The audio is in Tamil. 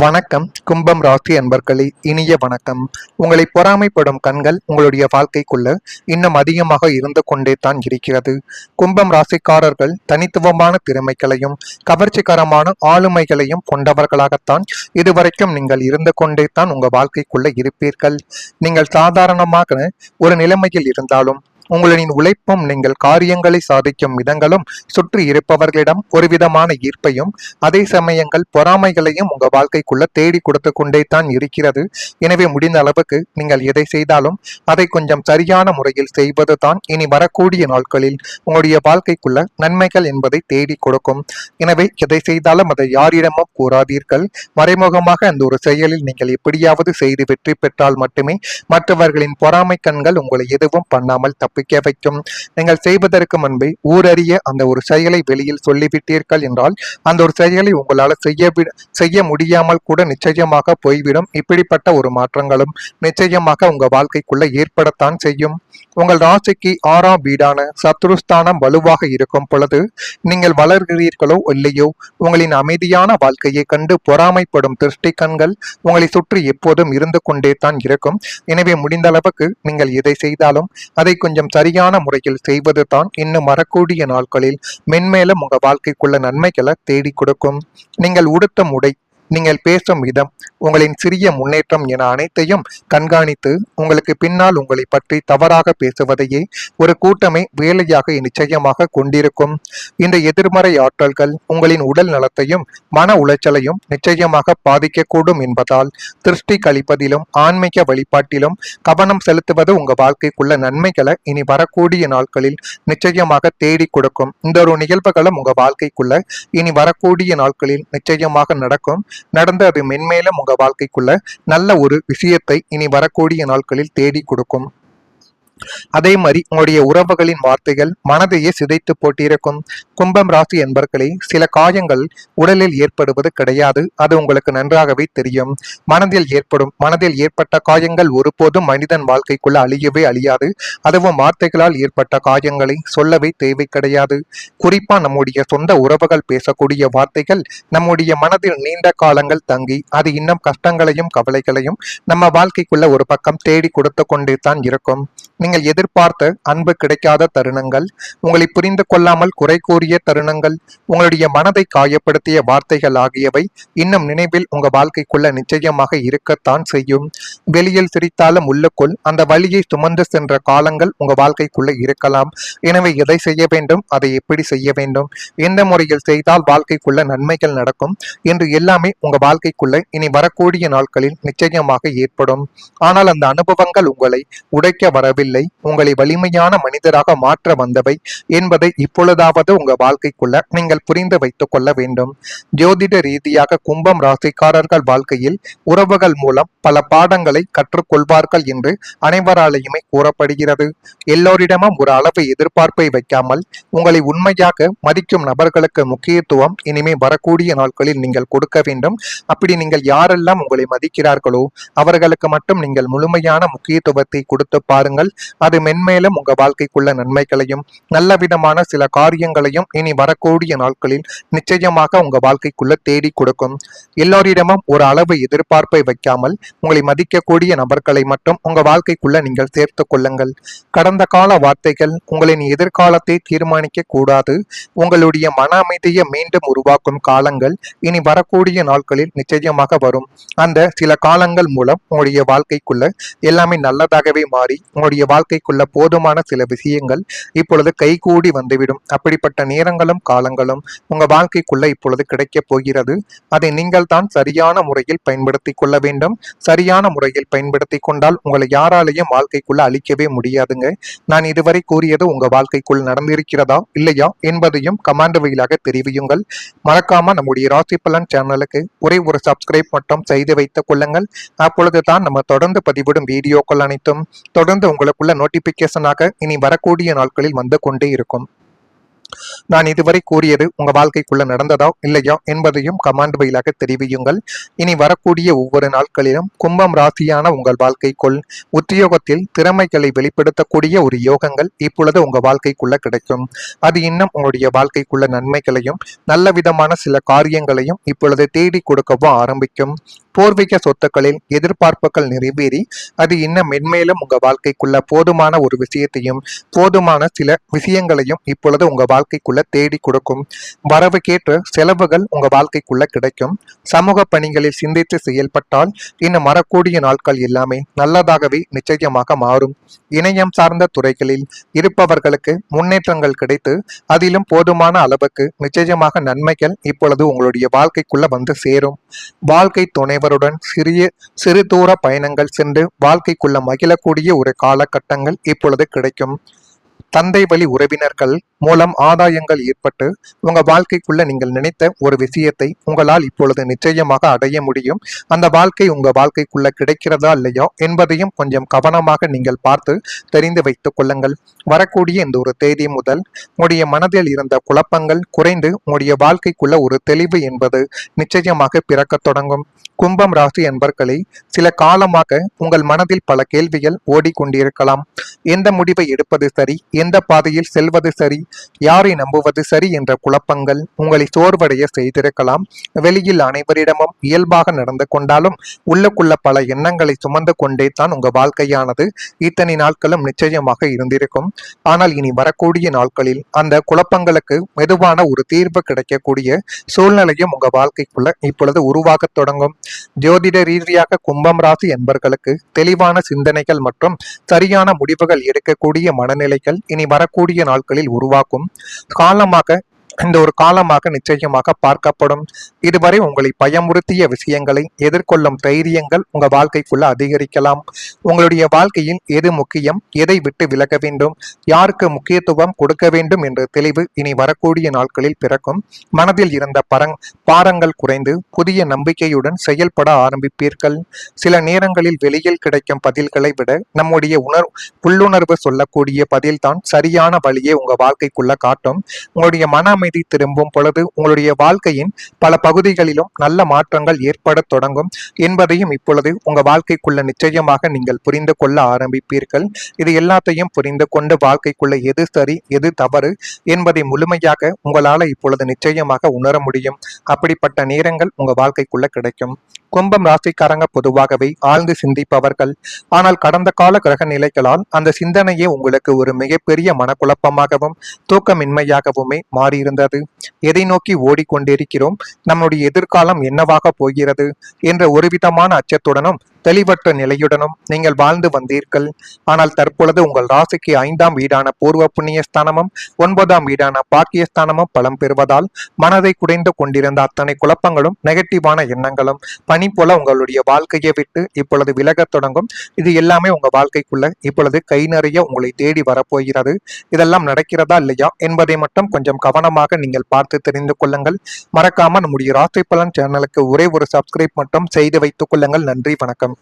வணக்கம். கும்பம் ராசி அன்பர்களே, இனிய வணக்கம். உங்களை பொறாமைப்படும் கண்கள் உங்களுடைய வாழ்க்கைக்குள்ள இன்னும் அதிகமாக இருந்து கொண்டே தான் இருக்கிறது. கும்பம் ராசிக்காரர்கள் தனித்துவமான திறமைகளையும் கவர்ச்சிகரமான ஆளுமைகளையும் கொண்டவர்களாகத்தான் இதுவரைக்கும் நீங்கள் இருந்து கொண்டே தான் உங்க வாழ்க்கைக்குள்ள இருப்பீர்கள். நீங்கள் சாதாரணமாக ஒரு நிலைமையில் இருந்தாலும் உங்களின் உழைப்பும் நீங்கள் காரியங்களை சாதிக்கும் விதங்களும் சுற்றி இருப்பவர்களிடம் ஒரு விதமான ஈர்ப்பையும் அதே சமயங்கள் பொறாமைகளையும் உங்க வாழ்க்கைக்குள்ள தேடி கொடுத்து கொண்டே தான் இருக்கிறது. எனவே முடிந்த அளவுக்கு நீங்கள் எதை செய்தாலும் அதை கொஞ்சம் சரியான முறையில் செய்வது தான் இனி வரக்கூடிய நாட்களில் உங்களுடைய வாழ்க்கைக்குள்ள நன்மைகள் என்பதை தேடி கொடுக்கும். எனவே எதை செய்தாலும் அதை யாரிடமும் கூறாதீர்கள். மறைமுகமாக அந்த ஒரு செயலில் நீங்கள் எப்படியாவது செய்து வெற்றி பெற்றால் மட்டுமே மற்றவர்களின் பொறாமை கண்கள் உங்களை எதுவும் பண்ணாமல் தப்பிக்க வைக்கும். நீங்கள் செய்வதற்கு முன்பே ஊரறிய அந்த ஒரு செயலை வெளியில் சொல்லிவிட்டீர்கள் என்றால் அந்த ஒரு செயலை உங்களால் செய்ய முடியாமல் கூட நிச்சயமாக போய்விடும். இப்படிப்பட்ட ஒரு மாற்றங்களும் நிச்சயமாக உங்க வாழ்க்கைக்குள்ள ஏற்படத்தான் செய்யும். உங்கள் ராசிக்கு 6ஆம் வீடான சத்ருஸ்தானம் வலுவாக இருக்கும் பொழுது நீங்கள் வளர்கிறீர்களோ இல்லையோ, உங்களின் அமைதியான வாழ்க்கையை கண்டு பொறாமைப்படும் திருஷ்டி கண்கள் உங்களை சுற்றி எப்போதும் இருந்து கொண்டே தான் இருக்கும். எனவே முடிந்த அளவுக்கு நீங்கள் எதை செய்தாலும் அதை கொஞ்சம் சரியான முறையில் செய்வது தான் இன்னும் வரக்கூடிய நாட்களில் மென்மேலும் உங்க வாழ்க்கைக்குள்ள நன்மைகளை தேடி கொடுக்கும். நீங்கள் உடுத்தும் உடை, நீங்கள் பேசும் விதம், உங்களின் சிறிய முன்னேற்றம் என அனைத்தையும் கண்காணித்து உங்களுக்கு பின்னால் உங்களை பற்றி தவறாக பேசுவதையே ஒரு கூட்டமே வேலையாக நிச்சயமாக கொண்டிருக்கும். இந்த எதிர்மறை ஆற்றல்கள் உங்களின் உடல் நலத்தையும் மன உளைச்சலையும் நிச்சயமாக பாதிக்கக்கூடும் என்பதால் திருஷ்டி கழிப்பதிலும் ஆன்மீக வழிபாட்டிலும் கவனம் செலுத்துவது உங்க வாழ்க்கைக்குள்ள நன்மைகளை இனி வரக்கூடிய நாட்களில் நிச்சயமாக தேடி கொடுக்கும். இந்த ஒரு நிகழ்வுகளும் உங்க வாழ்க்கைக்குள்ள இனி வரக்கூடிய நாட்களில் நிச்சயமாக நடக்கும். நடந்து அது மென்மேலும் உங்க வாழ்க்கைக்குள்ள நல்ல ஒரு விஷயத்தை இனி வரக்கூடிய நாட்களில் தேடி கொடுக்கும். அதே மாதிரி உங்களுடைய உறவுகளின் வார்த்தைகள் மனதையே சிதைத்து போட்டிருக்கும். கும்பம் ராசி என்பர்களே, சில காயங்கள் உடலில் ஏற்படுவது கிடையாது. அது உங்களுக்கு நன்றாகவே தெரியும். மனதில் ஏற்பட்ட காயங்கள் ஒருபோதும் மனிதன் வாழ்க்கைக்குள்ள அழியவே அழியாது. அதுவும் வார்த்தைகளால் ஏற்பட்ட காயங்களை சொல்லவே தேவை கிடையாது. குறிப்பா நம்முடைய சொந்த உறவுகள் பேசக்கூடிய வார்த்தைகள் நம்முடைய மனதில் நீண்ட காலங்கள் தங்கி அது இன்னும் கஷ்டங்களையும் கவலைகளையும் நம்ம வாழ்க்கைக்குள்ள ஒரு பக்கம் தேடி கொடுத்து கொண்டே தான் இருக்கும். நீங்கள் எதிர்பார்த்த அன்பு கிடைக்காத தருணங்கள், உங்களை புரிந்து கொள்ளாமல் குறை கூறிய தருணங்கள், உங்களுடைய மனதை காயப்படுத்திய வார்த்தைகள் ஆகியவை இன்னும் நினைவில் உங்க வாழ்க்கைக்குள்ள நிச்சயமாக இருக்கத்தான் செய்யும். வெளியில் சிரித்தாலும் உள்ளுக்குள் அந்த வழியை சுமந்து சென்ற காலங்கள் உங்க வாழ்க்கைக்குள்ள இருக்கலாம். எனவே எதை செய்ய வேண்டும், அதை எப்படி செய்ய வேண்டும், எந்த முறையில் செய்தால் வாழ்க்கைக்குள்ள நன்மைகள் நடக்கும் என்று எல்லாமே உங்க வாழ்க்கைக்குள்ள இனி வரக்கூடிய நாட்களில் நிச்சயமாக ஏற்படும். ஆனால் அந்த அனுபவங்கள் உங்களை உடைக்க வரவில்லை, உங்களை வலிமையான மனிதராக மாற்ற வந்தவை என்பதை இப்பொழுதாவது உங்க வாழ்க்கைக்குள்ள நீங்கள் புரிந்து வைத்துக் கொள்ள வேண்டும். ஜோதிட ரீதியாக கும்பம் ராசிக்காரர்கள் வாழ்க்கையில் உறவுகள் மூலம் பல பாடங்களை கற்றுக்கொள்வார்கள் என்று அனைவராலேயுமே கூறப்படுகிறது. எல்லோரிடமும் ஒரு அளவு எதிர்பார்ப்பை வைக்காமல் உங்களை உண்மையாக மதிக்கும் நபர்களுக்கு முக்கியத்துவம் இனிமே வரக்கூடிய நாட்களில் நீங்கள் கொடுக்க வேண்டும். அப்படி நீங்கள் யாரெல்லாம் உங்களை மதிக்கிறார்களோ அவர்களுக்கு மட்டும் நீங்கள் முழுமையான முக்கியத்துவத்தை கொடுத்து பாருங்கள். அது மென்மேலும் உங்க வாழ்க்கைக்குள்ள நன்மைகளையும் நல்ல விதமான சில காரியங்களையும் இனி வரக்கூடிய நாட்களில் நிச்சயமாக உங்க வாழ்க்கைக்குள்ள தேடி கொடுக்கும். எல்லோரிடமும் ஒரு அளவு எதிர்பார்ப்பை வைக்காமல் உங்களை மதிக்கக்கூடிய நபர்களை மட்டும் உங்க வாழ்க்கைக்குள்ள நீங்கள் சேர்த்து கொள்ளுங்கள். கடந்த கால வார்த்தைகள் உங்களின் எதிர்காலத்தை தீர்மானிக்க கூடாது. உங்களுடைய மன அமைதியை மீண்டும் உருவாக்கும் காலங்கள் இனி வரக்கூடிய நாட்களில் நிச்சயமாக வரும். அந்த சில காலங்கள் மூலம் உங்களுடைய வாழ்க்கைக்குள்ள எல்லாமே நல்லதாகவே மாறி உங்களுடைய வாழ்க்கைக்குள்ள போதுமான சில விஷயங்கள் இப்பொழுது கைகூடி வந்துவிடும். அப்படிப்பட்ட நேரங்களும் காலங்களும் உங்க வாழ்க்கைக்குள்ள இப்பொழுது கிடைக்கப் போகிறது. அதை நீங்கள் தான் சரியான முறையில் பயன்படுத்தி கொள்ள வேண்டும். சரியான முறையில் பயன்படுத்தி கொண்டால் உங்களை யாராலையும் வாழ்க்கைக்குள்ள அழிக்கவே முடியாதுங்க. நான் இதுவரை கூறியது உங்க வாழ்க்கைக்குள் நடந்திருக்கிறதா இல்லையா என்பதையும் கமெண்ட் வழியாக தெரிவியுங்கள். மறக்காம நம்முடைய ராசி பலன் சேனலுக்கு ஒரே ஒரு சப்ஸ்கிரைப் மட்டும் செய்து வைத்துக் கொள்ளுங்கள். அப்பொழுதுதான் நம்ம தொடர்ந்து பதிவிடும் வீடியோக்கள் அனைத்தும் தொடர்ந்து உங்களுக்குள்ள நோட்டிபிகேஷனாக இனி வரக்கூடிய நாட்களில் வந்து கொண்டே இருக்கும். நான் இதுவரை கூறியது உங்க வாழ்க்கைக்குள்ள நடந்ததா இல்லையா என்பதையும் கமெண்ட் வாயிலாக தெரிவியுங்கள். இனி வரக்கூடிய ஒவ்வொரு நாட்களிலும் கும்பம் ராசியான உங்கள் வாழ்க்கைக்குள் உத்தியோகத்தில் திறமைகளை வெளிப்படுத்தக்கூடிய ஒரு யோகங்கள் இப்பொழுது உங்க வாழ்க்கைக்குள்ள கிடைக்கும். அது இன்னும் உங்களுடைய வாழ்க்கைக்குள்ள நன்மைகளையும் நல்ல விதமான சில காரியங்களையும் இப்பொழுது தேடி கொடுக்கவும் ஆரம்பிக்கும். பூர்வீக சொத்துக்களில் எதிர்பார்ப்புகள் நிறைவேறி அது இன்னும் மென்மேலும் உங்க வாழ்க்கைக்குள்ள போதுமான ஒரு விஷயத்தையும் போதுமான சில விஷயங்களையும் இப்பொழுது உங்க வாழ்க்கைக்குள்ள தேடி கொடுக்கும். வரவுக்கேற்ற செலவுகள் உங்க வாழ்க்கைக்குள்ள கிடைக்கும். சமூக பணிகளில் சிந்தித்து செயல்பட்டால் இன்னும் வரக்கூடிய நாட்கள் எல்லாமே நல்லதாகவே நிச்சயமாக மாறும். இணையம் சார்ந்த துறைகளில் இருப்பவர்களுக்கு முன்னேற்றங்கள் கிடைத்து அதிலும் போதுமான அளவுக்கு நிச்சயமாக நன்மைகள் இப்பொழுது உங்களுடைய வாழ்க்கைக்குள்ள வந்து சேரும். வாழ்க்கை துணைவருடன் சிறு தூர பயணங்கள் சென்று வாழ்க்கைக்குள்ள மகிழக்கூடிய ஒரு காலகட்டங்கள் இப்பொழுது கிடைக்கும். தந்தை வழி உறவினர்கள் மூலம் ஆதாயங்கள் ஏற்பட்டு உங்க வாழ்க்கைக்குள்ள நீங்கள் நினைத்த ஒரு விஷயத்தை உங்களால் இப்பொழுது நிச்சயமாக அடைய முடியும். அந்த வாழ்க்கை உங்க வாழ்க்கைக்குள்ள கிடைக்கிறதா இல்லையா என்பதையும் கொஞ்சம் கவனமாக நீங்கள் பார்த்து தெரிந்து வைத்துக் கொள்ளுங்கள். வரக்கூடிய இந்த ஒரு தேதி முதல் உங்களுடைய மனதில் இருந்த குழப்பங்கள் குறைந்து உங்களுடைய வாழ்க்கைக்குள்ள ஒரு தெளிவு என்பது நிச்சயமாக பிறக்க தொடங்கும். கும்பம் ராசி என்பர்களை சில காலமாக உங்கள் மனதில் பல கேள்விகள் ஓடிக்கொண்டிருக்கலாம். எந்த முடிவை எடுப்பது சரி, எந்த பாதையில் செல்வது சரி, யாரை நம்புவது சரி என்ற குழப்பங்கள் உங்களை சோர்வடைய செய்திருக்கலாம். வெளியில் அனைவரிடமும் இயல்பாக நடந்து கொண்டாலும் உள்ளுக்குள்ள பல எண்ணங்களை சுமந்து கொண்டே தான் உங்க வாழ்க்கையானது இத்தனை நாட்களும் நிச்சயமாக இருந்திருக்கும். ஆனால் இனி வரக்கூடிய நாட்களில் அந்த குழப்பங்களுக்கு மெதுவான ஒரு தீர்வு கிடைக்கக்கூடிய சூழ்நிலையும் உங்க வாழ்க்கைக்குள்ள இப்பொழுது உருவாக தொடங்கும். ஜோதிட ரீதியாக கும்பம் ராசி என்பர்களுக்கு தெளிவான சிந்தனைகள் மற்றும் சரியான முடிவுகள் எடுக்கக்கூடிய மனநிலைகள் இனி வரக்கூடிய நாட்களில் உருவாக்கும் இந்த ஒரு காலமாக நிச்சயமாக பார்க்கப்படும். இதுவரை உங்களை பயமுறுத்திய விஷயங்களை எதிர்கொள்ளும் தைரியங்கள் உங்க வாழ்க்கைக்குள்ள அதிகரிக்கலாம். உங்களுடைய வாழ்க்கையில் எது முக்கியம், எதை விட்டு விலக வேண்டும், யாருக்கு முக்கியத்துவம் கொடுக்க வேண்டும் என்ற தெளிவு இனி வரக்கூடிய நாட்களில் பிறக்கும். மனதில் இருந்த பாரங்கள் குறைந்து புதிய நம்பிக்கையுடன் செயல்பட ஆரம்பிப்பீர்கள். சில நேரங்களில் வெளியில் கிடைக்கும் பதில்களை விட நம்முடைய உள்ளுணர்வு சொல்லக்கூடிய பதில்தான் சரியான வழியை உங்க வாழ்க்கைக்குள்ள காட்டும். உங்களுடைய மன அமைதி திரும்பும் பொழுது உங்களுடைய வாழ்க்கையின் பல பகுதிகளிலும் நல்ல மாற்றங்கள் ஏற்பட தொடங்கும் என்பதையும் இப்பொழுது உங்க வாழ்க்கைக்குள்ள நிச்சயமாக நீங்கள் புரிந்து கொள்ள ஆரம்பிப்பீர்கள். இது எல்லாத்தையும் புரிந்து கொண்டு வாழ்க்கைக்குள்ள எது சரி எது தவறு என்பதை முழுமையாக உங்களால இப்பொழுது நிச்சயமாக உணர முடியும். அப்படிப்பட்ட நேரங்கள் உங்க வாழ்க்கைக்குள்ள கிடைக்கும். கும்பம் ராசிக்காரங்க பொதுவாகவே ஆழ்ந்து சிந்திப்பவர்கள். ஆனால் கடந்த கால கிரக நிலைகளால் அந்த சிந்தனையே உங்களுக்கு ஒரு மிகப்பெரிய மனக்குழப்பமாகவும் தூக்கமின்மையாகவுமே மாறியிருந்தது. எதை நோக்கி ஓடிக்கொண்டிருக்கிறோம், நம்முடைய எதிர்காலம் என்னவாக போகிறது என்ற ஒருவிதமான அச்சத்துடனும் தெளிவற்ற நிலையுடனும் நீங்கள் வாழ்ந்து வந்தீர்கள். ஆனால் தற்பொழுது உங்கள் ராசிக்கு 5ஆம் வீடான பூர்வ புண்ணிய ஸ்தானமும் 9ஆம் வீடான பாக்கியஸ்தானமும் பலம் பெறுவதால் மனதை குடைந்து கொண்டிருந்த அத்தனை குழப்பங்களும் நெகட்டிவான எண்ணங்களும் பனி போல உங்களுடைய வாழ்க்கையை விட்டு இப்பொழுது விலகத் தொடங்கும். இது எல்லாமே உங்க வாழ்க்கைக்குள்ள இப்பொழுது கை நிறைய உங்களை தேடி வரப்போகிறது. இதெல்லாம் நடக்கிறதா இல்லையா என்பதை மட்டும் கொஞ்சம் கவனமாக நீங்கள் பார்த்து தெரிந்து கொள்ளுங்கள். மறக்காம நம்முடைய ராசி பலன் சேனலுக்கு ஒரே ஒரு சப்ஸ்கிரைப் மட்டும் செய்து வைத்துக் கொள்ளுங்கள். நன்றி, வணக்கம்.